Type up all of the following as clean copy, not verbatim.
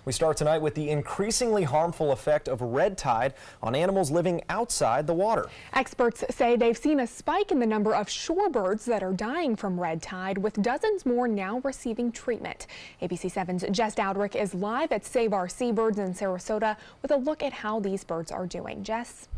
We start tonight with the increasingly harmful effect of red tide on animals living outside the water. Experts say they've seen a spike in the number of shorebirds that are dying from red tide, with dozens more now receiving treatment. ABC 7's Jess Dowdrick is live at Save Our Seabirds in Sarasota with a look at how these birds are doing. Jess?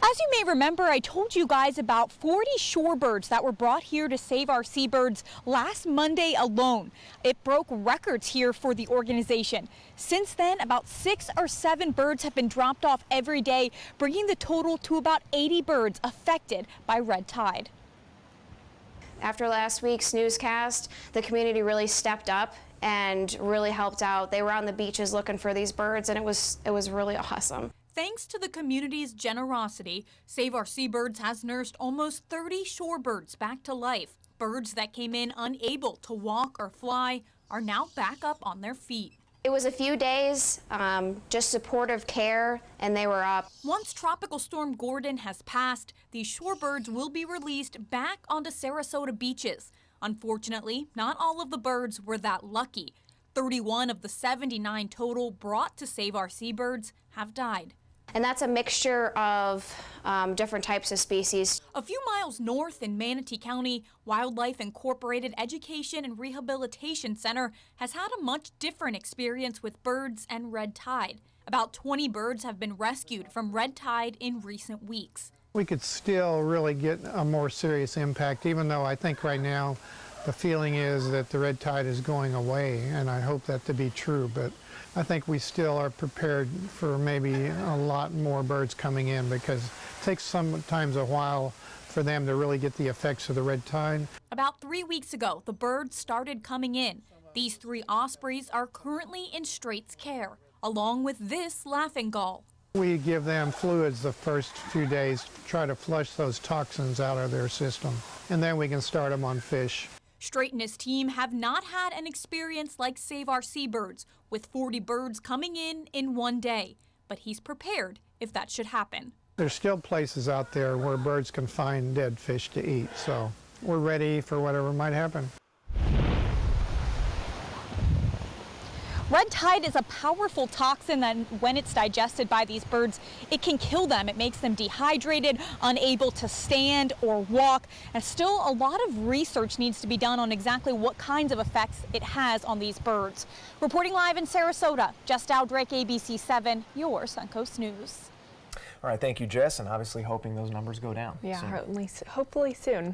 As you may remember, I told you guys about 40 shorebirds that were brought here to Save Our Seabirds last Monday alone. It broke records here for the organization. Since then, about 6 or 7 birds have been dropped off every day, bringing the total to about 80 birds affected by red tide. After last week's newscast, the community really stepped up and really helped out. They were on the beaches looking for these birds, and it was really awesome. Thanks to the community's generosity, Save Our Seabirds has nursed almost 30 shorebirds back to life. Birds that came in unable to walk or fly are now back up on their feet. It was a few days, just supportive care, and they were up. Once Tropical Storm Gordon has passed, these shorebirds will be released back onto Sarasota beaches. Unfortunately, not all of the birds were that lucky. 31 of the 79 total brought to Save Our Seabirds have died. And that's a mixture of different types of species. A few miles north in Manatee County, Wildlife Incorporated Education and Rehabilitation Center has had a much different experience with birds and red tide. About 20 birds have been rescued from red tide in recent weeks. We could still really get a more serious impact, even though I think right now the feeling is that the red tide is going away, and I hope that to be true, but I think we still are prepared for maybe a lot more birds coming in, because it takes sometimes a while for them to really get the effects of the red tide. About 3 weeks ago, the birds started coming in. These 3 ospreys are currently in Straits care, along with this laughing gull. We give them fluids the first few days to try to flush those toxins out of their system, and then we can start them on fish. Strait and his team have not had an experience like Save Our Seabirds, with 40 birds coming in one day. But he's prepared if that should happen. There's still places out there where birds can find dead fish to eat, so we're ready for whatever might happen. Red tide is a powerful toxin that when it's digested by these birds, it can kill them. It makes them dehydrated, unable to stand or walk. And still a lot of research needs to be done on exactly what kinds of effects it has on these birds. Reporting live in Sarasota, Jess Dowdrick, ABC 7, your Suncoast News. All right, thank you, Jess, and obviously hoping those numbers go down. Yeah, soon. Hopefully soon.